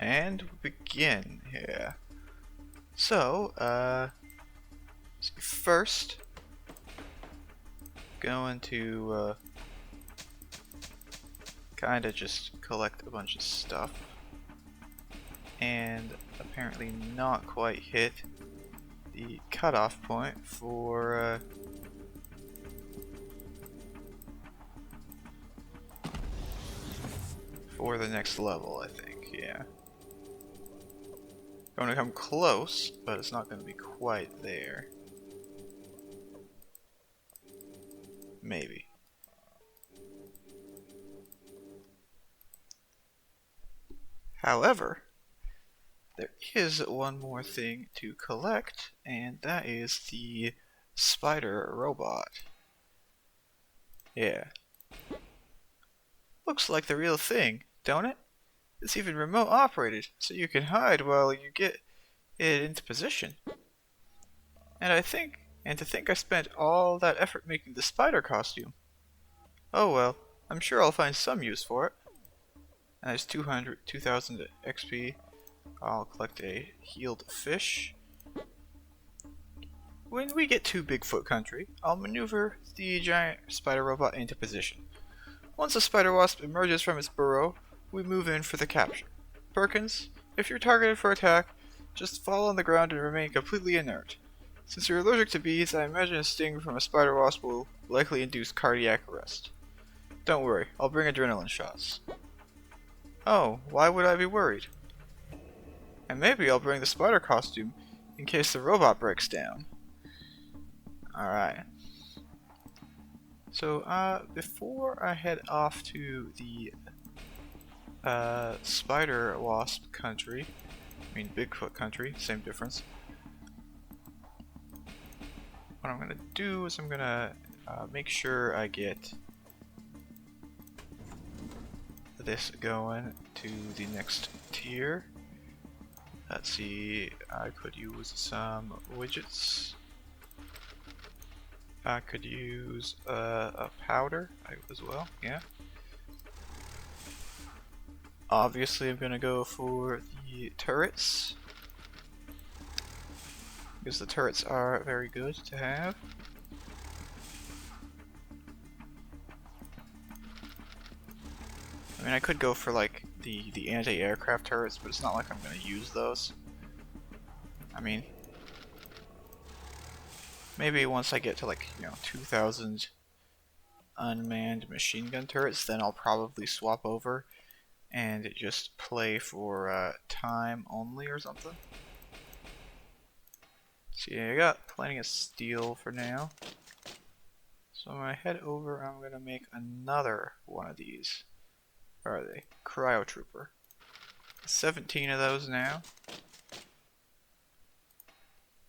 And begin here. So, first, going to kind of just collect a bunch of stuff, and apparently not quite hit the cutoff point for the next level, I think. Yeah. Going to come close, but it's not going to be quite there. Maybe. However, there is one more thing to collect, and that is the spider robot. Yeah. Looks like the real thing, don't it? It's even remote operated, so you can hide while you get it into position. And to think I spent all that effort making the spider costume. Oh well, I'm sure I'll find some use for it. And there's 2,000 XP. I'll collect a healed fish. When we get to Bigfoot country, I'll maneuver the giant spider robot into position. Once a spider wasp emerges from its burrow, we move in for the capture. Perkins, if you're targeted for attack, just fall on the ground and remain completely inert. Since you're allergic to bees, I imagine a sting from a spider wasp will likely induce cardiac arrest. Don't worry, I'll bring adrenaline shots. Oh, why would I be worried? And maybe I'll bring the spider costume in case the robot breaks down. Alright. So, before I head off to the Spiderwasp country, I mean Bigfoot country, same difference. What I'm gonna do is I'm gonna make sure I get this going to the next tier. Let's see, I could use some widgets. I could use a powder as well, yeah. Obviously I'm gonna go for the turrets, because the turrets are very good to have. I mean, I could go for like the anti-aircraft turrets, but it's not like I'm gonna use those. I mean, maybe once I get to like, 2,000 unmanned machine gun turrets, then I'll probably swap over and just play for time only or something. See, I got plenty of steel for now. So when I head over, I'm gonna make another one of these. Where are they? Cryo Trooper. 17 of those now.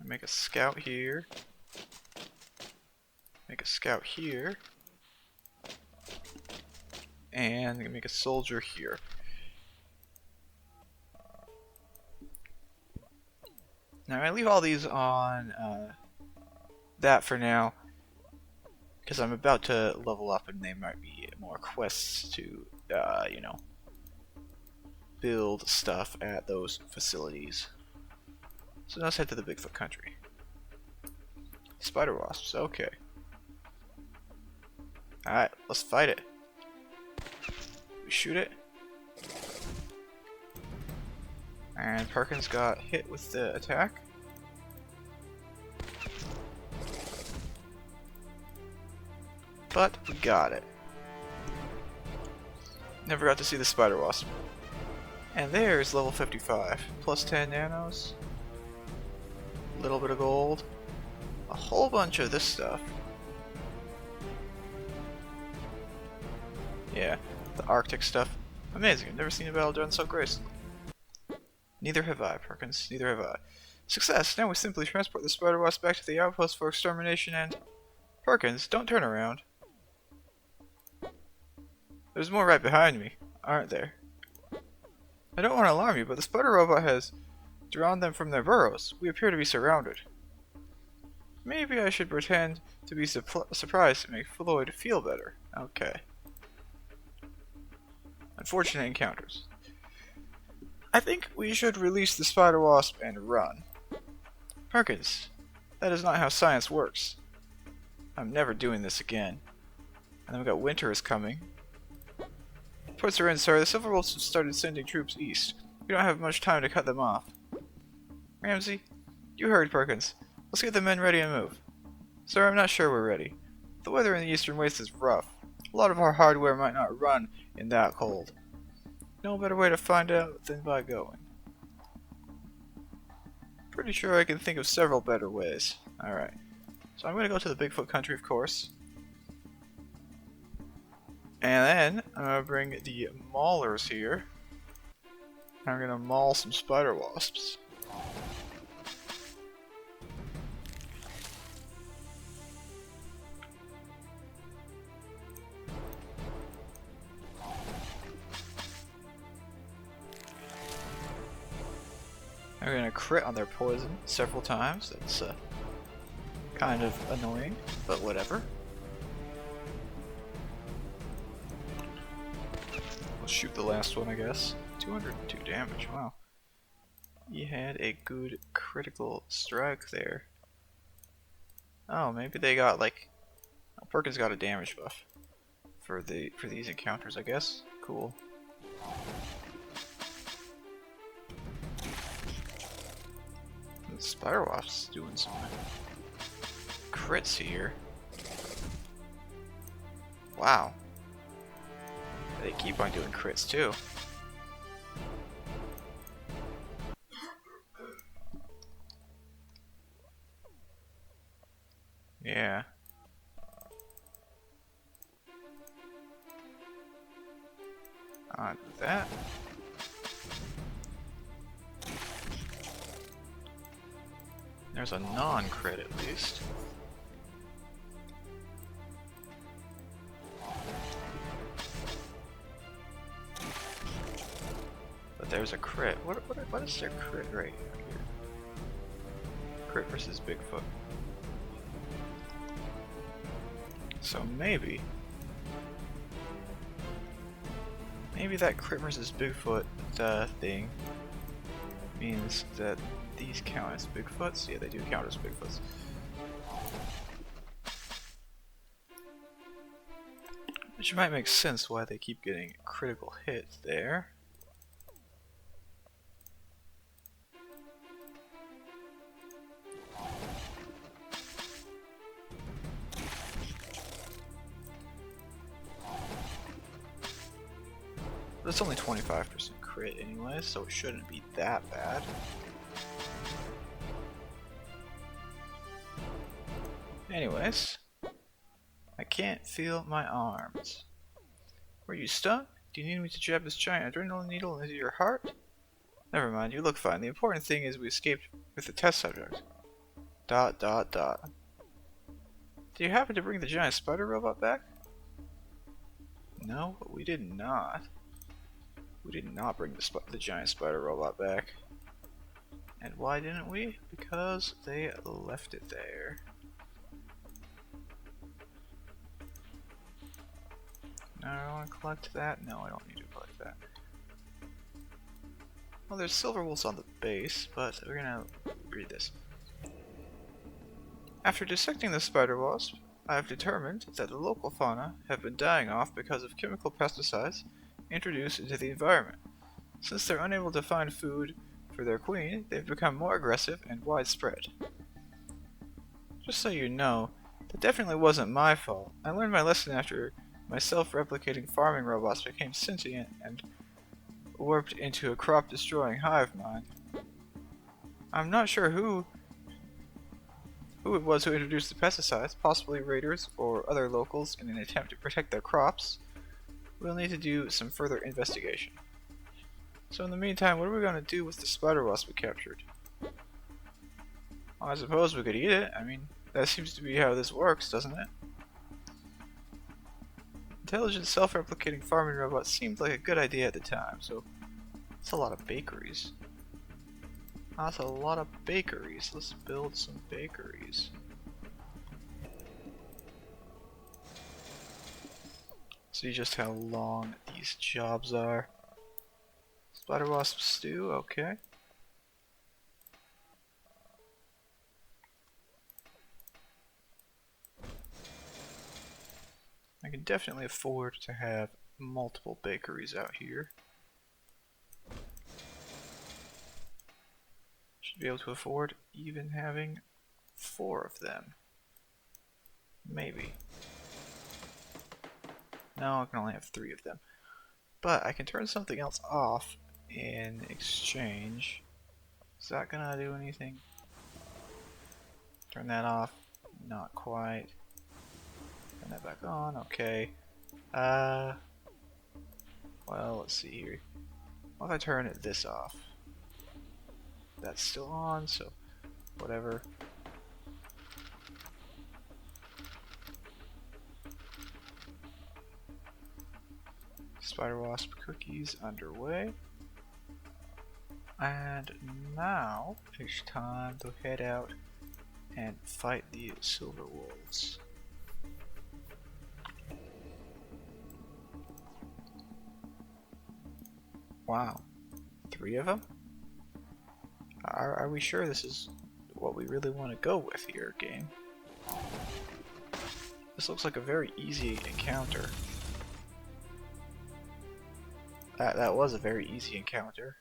I make a scout here. Make a scout here. And I'm gonna make a soldier here. Now I leave all these on that for now, because I'm about to level up and there might be more quests to, build stuff at those facilities. So let's head to the Bigfoot country. Spider wasps, okay. Alright, let's fight it. We shoot it. And Perkins got hit with the attack. But we got it. Never got to see the spider wasp. And there's level 55. Plus 10 nanos. A little bit of gold. A whole bunch of this stuff. Yeah, the Arctic stuff. Amazing, I've never seen a battle done so gracefully. Neither have I, Perkins. Neither have I. Success! Now we simply transport the spider wasp back to the outpost for extermination and... Perkins, don't turn around. There's more right behind me, aren't there? I don't want to alarm you, but the spider robot has drawn them from their burrows. We appear to be surrounded. Maybe I should pretend to be surprised to make Floyd feel better. Okay. Unfortunate encounters. I think we should release the spider wasp and run. Perkins, that is not how science works. I'm never doing this again. And then we got winter is coming. Reports are in, sir. The Silver Wolves have started sending troops east. We don't have much time to cut them off. Ramsey, you heard Perkins. Let's get the men ready and move. Sir, I'm not sure we're ready. The weather in the eastern wastes is rough. A lot of our hardware might not run in that cold. No better way to find out than by going. Pretty sure I can think of several better ways. Alright. So I'm going to go to the Bigfoot country, of course. And then I'm going to bring the maulers here. I'm going to maul some spider wasps. I'm going to crit on their poison several times. That's kind of annoying, but whatever. We'll shoot the last one, I guess. 202 damage, wow. He had a good critical strike there. Oh, maybe they got like... Oh, Perkins got a damage buff for these encounters, I guess. Cool. The Spiderwasp's doing some crits here. Wow. They keep on doing crits too. Yeah. On that. There's a non-crit at least. But there's a crit. What is their crit rate here? Crit versus Bigfoot. So maybe that crit versus Bigfoot thing means that these count as Bigfoots? Yeah, they do count as Bigfoots. Which might make sense why they keep getting critical hits there. But it's only 25% crit anyway, so it shouldn't be that bad. Anyways, I can't feel my arms. Were you stung? Do you need me to jab this giant adrenaline needle into your heart? Never mind, you look fine. The important thing is we escaped with the test subject. ... Do you happen to bring the giant spider robot back? No, we did not. We did not bring the giant spider robot back. And why didn't we? Because they left it there. Now I want to collect that? No, I don't need to collect that. Well, there's silver wolves on the base, but we're gonna read this. After dissecting the spider wasp, I have determined that the local fauna have been dying off because of chemical pesticides introduced into the environment. Since they're unable to find food for their queen, they've become more aggressive and widespread. Just so you know, that definitely wasn't my fault. I learned my lesson after my self-replicating farming robots became sentient and warped into a crop-destroying hive mind. I'm not sure who it was who introduced the pesticides, possibly raiders or other locals in an attempt to protect their crops. We'll need to do some further investigation. So in the meantime, what are we going to do with the spider wasp we captured? Well, I suppose we could eat it. I mean, that seems to be how this works, doesn't it? Intelligent self-replicating farming robots seemed like a good idea at the time, so that's a lot of bakeries. That's a lot of bakeries. Let's build some bakeries. See just how long these jobs are. Spiderwasp stew, okay. I can definitely afford to have multiple bakeries out here. Should be able to afford even having 4 of them. Maybe. No, I can only have 3 of them. But I can turn something else off in exchange. Is that gonna do anything? Turn that off. Not quite. Turn that back on. Okay. Well, let's see here. What if I turn this off? That's still on, so whatever. Spiderwasp Cookies underway. And now it's time to head out and fight the silver wolves. Wow, 3 of them? Are we sure this is what we really want to go with here, game? This looks like a very easy encounter. That was a very easy encounter.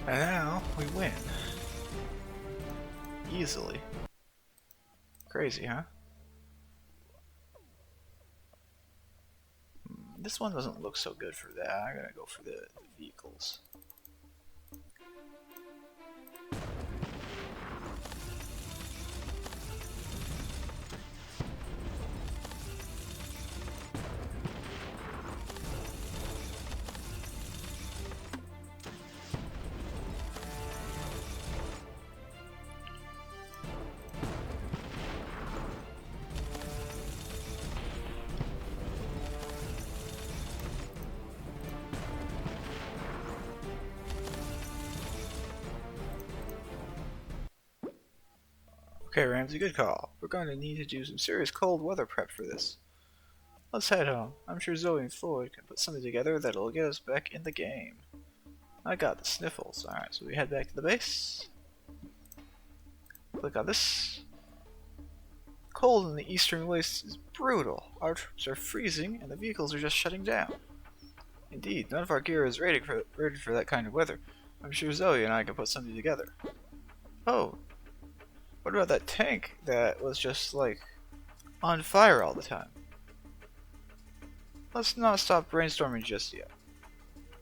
And now we win. Easily. Crazy, huh? This one doesn't look so good for that. I'm gonna go for the vehicles. Okay, Ramsey, good call. We're going to need to do some serious cold weather prep for this. Let's head home. I'm sure Zoe and Floyd can put something together that'll get us back in the game. I got the sniffles. Alright, so we head back to the base. Click on this. Cold in the eastern wastes is brutal. Our troops are freezing and the vehicles are just shutting down. Indeed, none of our gear is ready for that kind of weather. I'm sure Zoe and I can put something together. Oh. What about that tank that was just, like, on fire all the time? Let's not stop brainstorming just yet.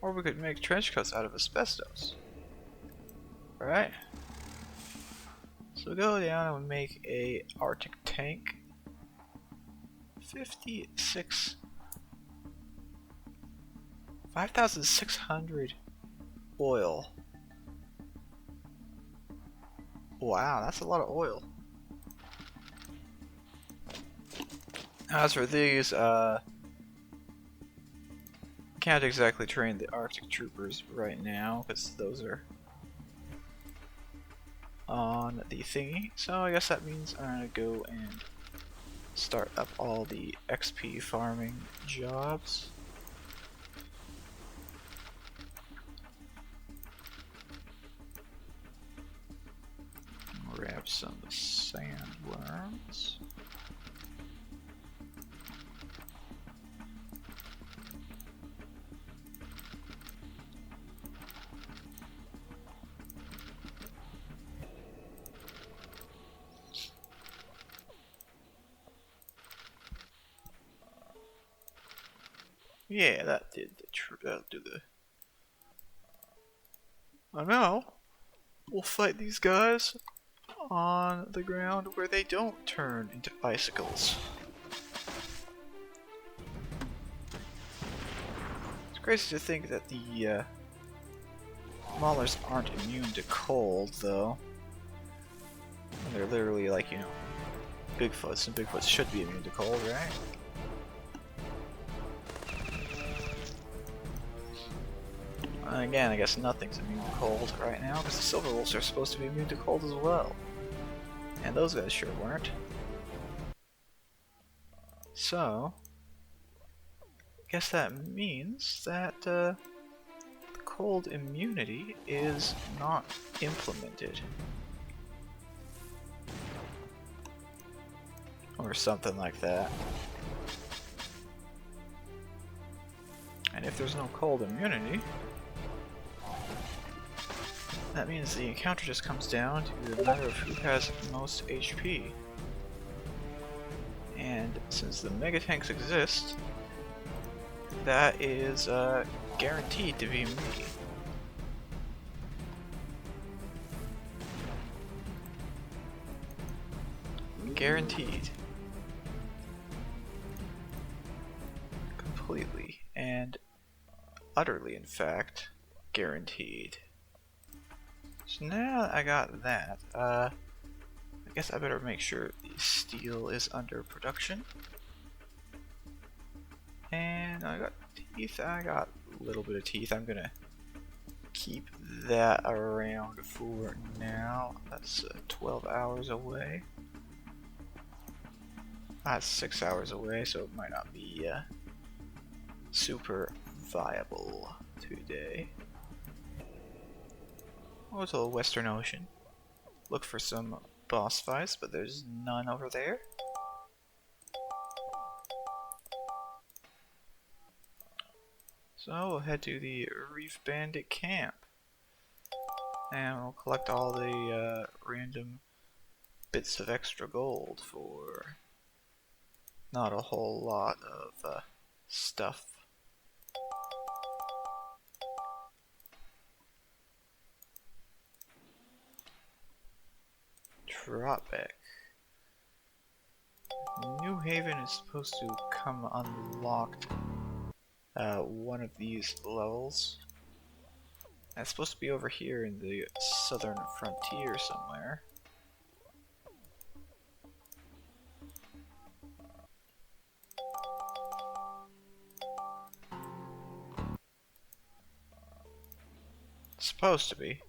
Or we could make trench coats out of asbestos. Alright. So we go down and we make a Arctic tank. 56... 5,600 oil. Wow, that's a lot of oil. As for these, can't exactly train the Arctic troopers right now because those are on the thingy. So I guess that means I'm gonna go and start up all the XP farming jobs. Grab some sandworms. Yeah, that did that'll do the. Oh no! We'll fight these guys on the ground where they don't turn into icicles. It's crazy to think that the Maulers aren't immune to cold, though. They're literally like, you know, Bigfoots, and Bigfoots should be immune to cold, right? Again, I guess nothing's immune to cold right now, because the Silver Wolves are supposed to be immune to cold as well. And those guys sure weren't. So, I guess that means that cold immunity is not implemented. Or something like that. And if there's no cold immunity, that means the encounter just comes down to the matter of who has most HP. And since the mega tanks exist, that is guaranteed to be me. Guaranteed. Completely and utterly, in fact, guaranteed. So now that I got that, I guess I better make sure the steel is under production. And I got teeth. I got a little bit of teeth. I'm gonna keep that around for now. That's 12 hours away. That's 6 hours away, so it might not be super viable today. Go to the Western Ocean. Look for some boss fights, but there's none over there. So we'll head to the Reef Bandit camp. And we'll collect all the random bits of extra gold for not a whole lot of stuff. Tropic. New Haven is supposed to come unlocked one of these levels. And it's supposed to be over here in the southern frontier somewhere. It's supposed to be.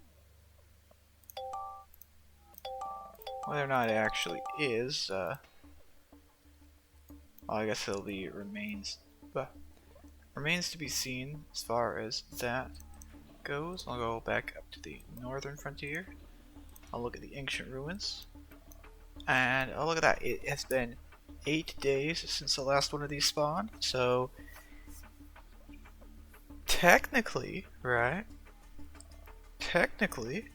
Whether or not it actually is, well, I guess it'll be remains to be seen as far as that goes. I'll go back up to the northern frontier. I'll look at the ancient ruins. And I'll look at that. It has been 8 days since the last one of these spawned, so technically, right? Technically,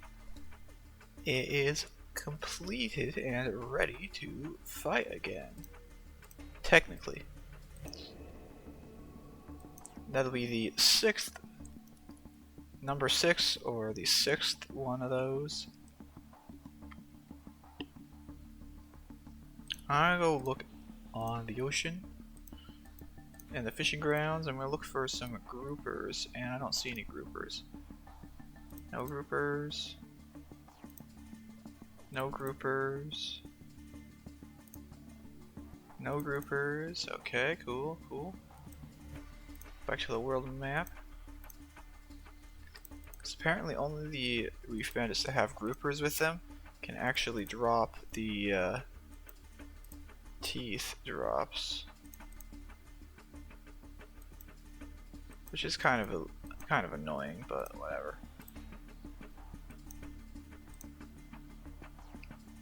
it is completed and ready to fight again. Technically. That'll be the number 6, or the 6th one of those. I'm gonna go look on the ocean and the fishing grounds. I'm gonna look for some groupers, and I don't see any groupers. No groupers. No groupers. No groupers. Okay, cool, cool. Back to the world map. Because apparently only the Reef Bandits that have groupers with them can actually drop the teeth drops. Which is kind of annoying, but whatever.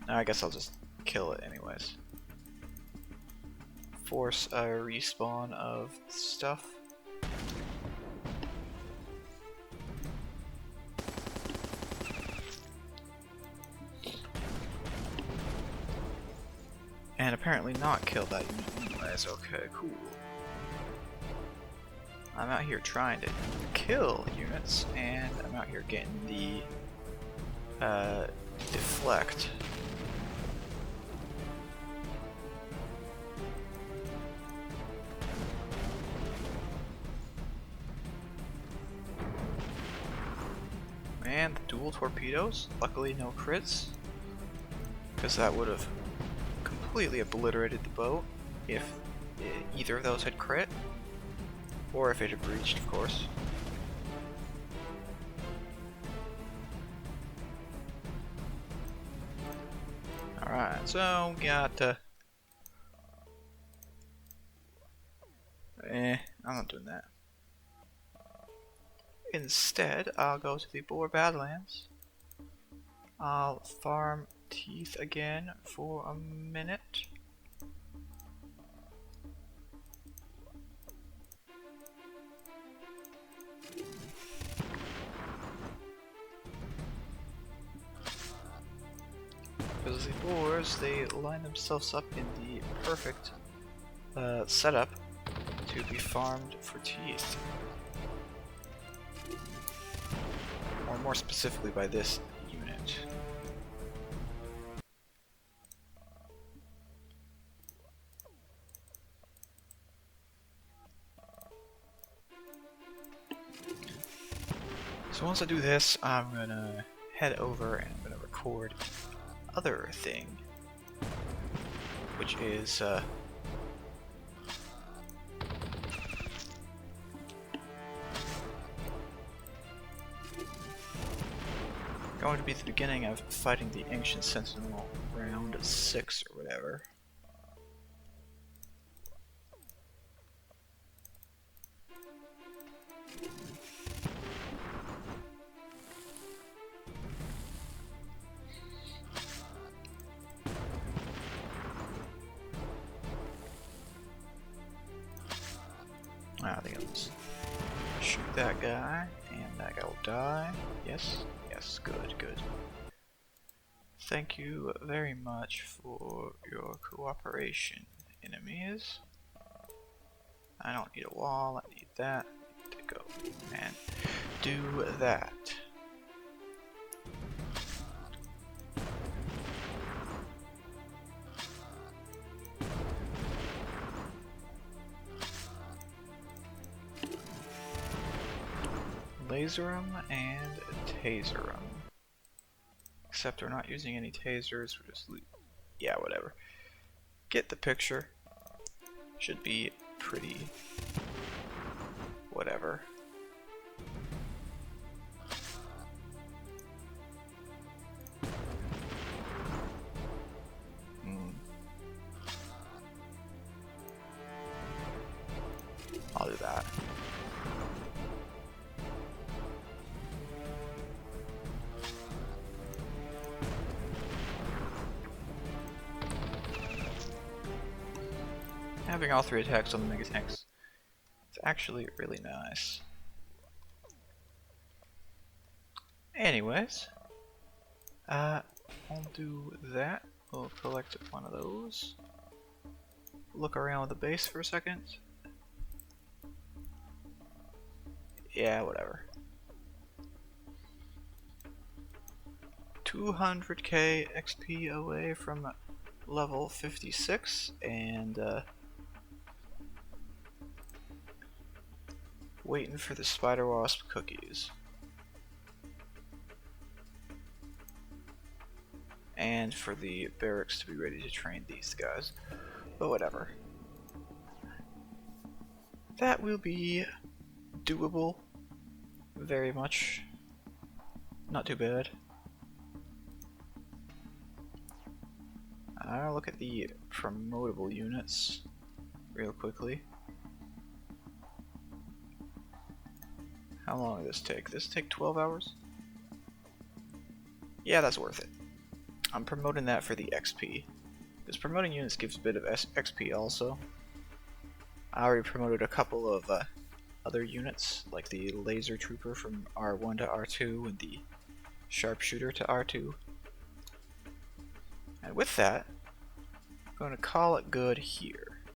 I guess I'll just kill it anyways. Force a respawn of stuff. And apparently not kill that unit anyways. Okay, cool. I'm out here trying to kill units, and I'm out here getting the deflect. torpedoes. Luckily no crits, because that would have completely obliterated the boat if either of those had crit, or if it had breached, of course. Alright, so we got I'm not doing that. Instead, I'll go to the Boar Badlands. I'll farm teeth again for a minute. Because the boars, they line themselves up in the perfect setup to be farmed for teeth. Or more specifically by this unit. So once I do this, I'm gonna head over and I'm gonna record other thing, which is going to be the beginning of fighting the Ancient Sentinel round 6 or whatever. I think I'll just shoot that guy, and that guy will die. Yes, yes, good, good. Thank you very much for your cooperation, enemies. I don't need a wall, I need that. I need to go and do that. Laser 'em and taser 'em. Except we're not using any tasers, we're just yeah, whatever. Get the picture. Should be pretty whatever. I'll do that. Having all 3 attacks on the mega tanks, it's actually really nice. Anyways, I'll do that. We'll collect one of those. Look around the base for a second. Yeah, whatever. 200k XP away from level 56, and waiting for the Spiderwasp Cookies. And for the barracks to be ready to train these guys. But whatever. That will be doable. Very much. Not too bad. I'll look at the promotable units real quickly. How long did this take? This take 12 hours? Yeah, that's worth it. I'm promoting that for the XP. Because promoting units gives a bit of XP also. I already promoted a couple of other units, like the laser trooper from R1 to R2 and the sharpshooter to R2. And with that, I'm going to call it good here.